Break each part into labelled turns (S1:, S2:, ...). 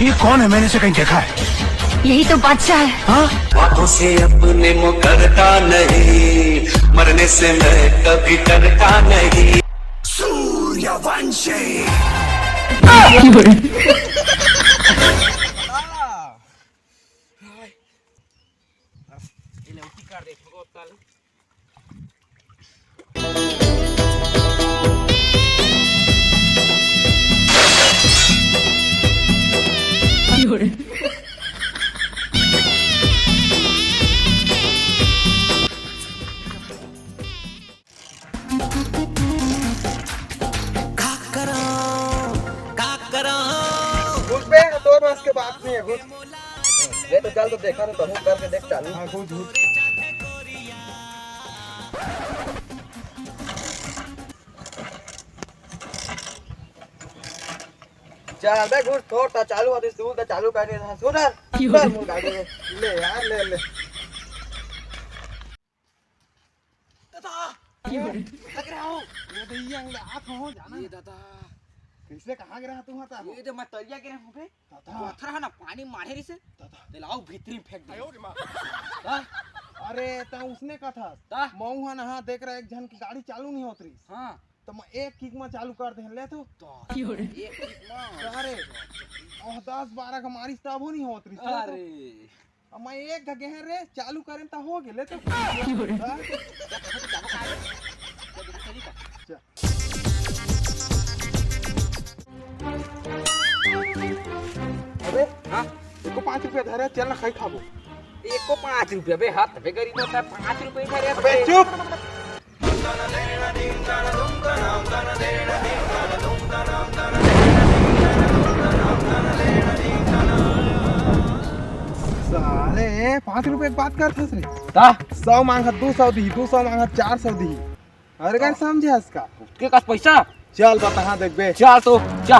S1: ये कौन है? मैंने इसे कहीं देखा है।
S2: यही तो बादशाह है।
S1: हाँ?
S3: आंखों से अपने मुकरता नहीं, मरने से मैं कभी डरता नहीं। सूर्यवंशी
S4: दो बस के बात नहीं है घुस। ये तो चल तो देखा तो हूँ करके देख चालू। हाँ घुस घुस। चल बे घुस थोड़ ता चालू होती तू ता चालू करने था सुधर सुधर मुंह गाड़ी में ले यार ले ले। दादा लग रहा हो ये तो ये आँख हो जाना ये दादा किसने कहाँ गिरा तू हता ये तो मैं तरिया गिरा हूँ बे पत्थर है ना पानी मारे रे से ते लाओ भीतरी फेंक दे अरे ता उसने कहा था मऊ है ना देख रहा एक जन की गाड़ी चालू नहीं होती हां तो मैं एक किक में चालू कर दे ले तू एक किक में अरे और 10-12 का मारी तब हो नहीं होती अरे अब मैं एक गगे है रे चालू करें तो हो गेले तो अबे हां एको 5 रुपया धरे चल ना खाई खाबो एको 5 रुपया बे हाथ बे गरीब होता 5 रुपया धरे अबे चुप साले 5 रुपए की बात करथस रे ता 100 मांगा 200 दी 200 मांगा 400 दी अरे क्या समझे इसका के पास पैसा चल बता देख बे चल तो जा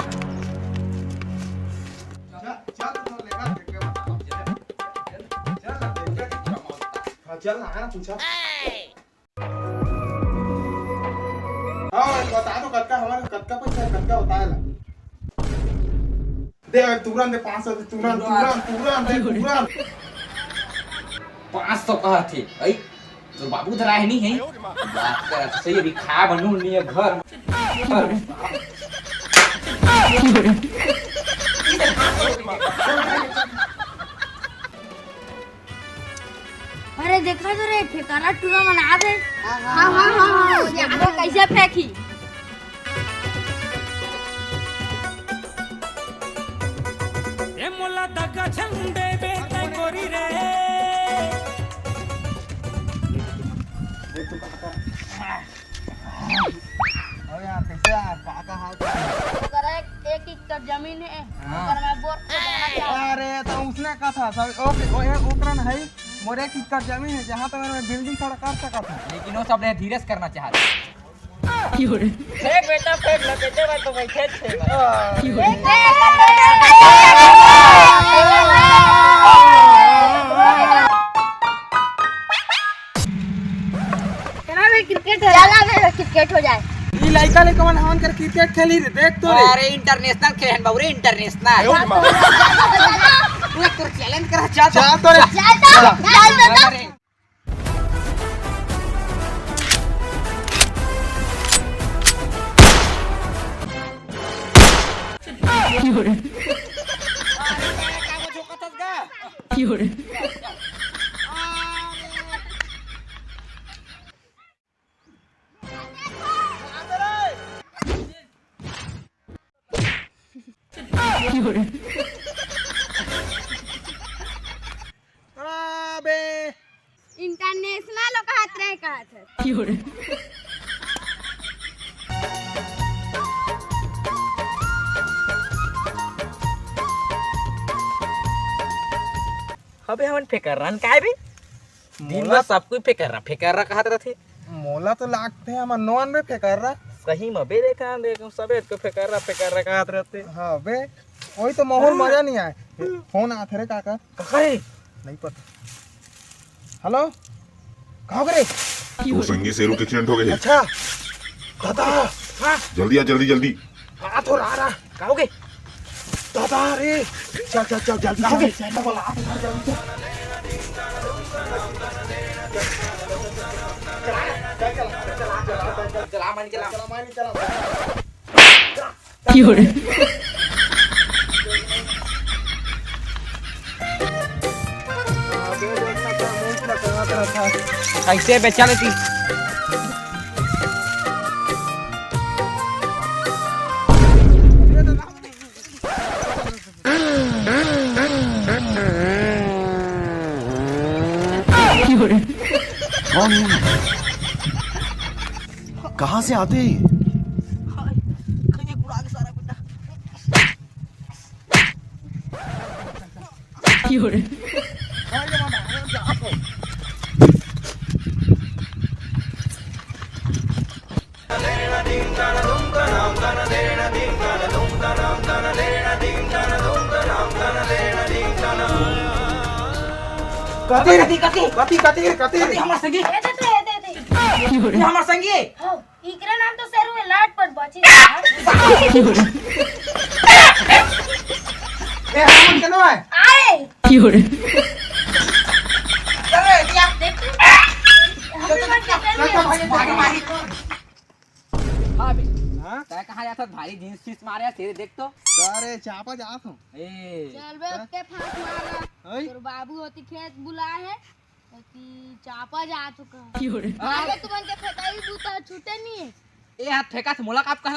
S4: चल ना ना पूछा हाँ बता दो कटका हमारा कटका पैसा कटका होता है दे तुरंत दे 500 दे तुरंत
S5: 500 कहा थे आई तो बाबू धरा है नहीं है बात कर तो सही अभी खा बनू नहीं है घर
S2: अरे देखा तो रे ठेकाना टूरा मना दे। हाँ देखो कैसे फेंकी
S6: ए मोला दगा झंडे बे तय गोरी रे
S4: अरे यार कैसे यार काका हाल
S2: करे एक एकड़ जमीन है पर मैं बोर को जाना चाहता।
S4: अरे तो उसने कहा था सब ओके ओकरन है मोरे एक एकड़ जमीन है जहां तक मैं बिल्डिंग खड़ा कर सकता था
S5: लेकिन वो सब ने धीरज करना चाहते
S2: फेंक बेटा फेंक लपेटे मैं तो बैठे थे चला क्रिकेट हो जाए
S4: ई लइका ले कवन हवन कर क्रिकेट खेली रे देख तो रे
S5: अरे इंटरनेशनल खेलन बाबू रे इंटरनेशनल तू एक चैलेंज कर
S4: जा तो रे
S5: चल
S4: अबे
S2: इंटरनेशनल का हाथ रहे का हाथ
S5: अबे हमन फेकर रन काय बे दिन में सब कोई फेकर रहा कहत रहथे
S4: मोला तो लागते हैं हम नॉन रे फेकर रहा
S5: सही में बे देखा देखो सबे को फेकर रहा कहत रहते
S4: हां बे वही तो माहौल मजा नहीं आए फोन आथे रे काका
S5: कहे
S4: नहीं पता हेलो कहाँ करे?
S7: तो संगी शेरू के एक्सीडेंट हो गए।
S4: अच्छा दादा,
S7: जल्दी आ, जल्दी जल्दी।
S4: हाँ तो रहा
S5: कहोगे
S4: दादा रे, चल चल चल जल्दी
S5: कहोगे
S4: चल बोला जल्दी
S5: चला मान चला ऐसे बेचा लेती
S1: कहाँ से आते हैं?
S4: कती
S5: हमार संगी
S2: दे
S5: हमार संगी
S2: हो इकरा नाम तो शेरू है लाट पर बची
S4: ए हम केनो है
S2: आए
S5: क्यों
S2: चलो ये आप देखो
S5: हां बे
S4: हां
S5: तय कहां जाता भारी जींस फीस मारे तेरे देख तो
S4: अरे चापा जात हूं
S5: ए
S2: चल बे के फांस मारा
S4: ओए
S2: तोर बाबू होती खेत बुलाए है कि चापा जा चुका
S5: क्यों
S2: आगे तुमन के फेकाई बूता छूटे नहीं है
S5: ए हाथ फेंका से मुलाकात कर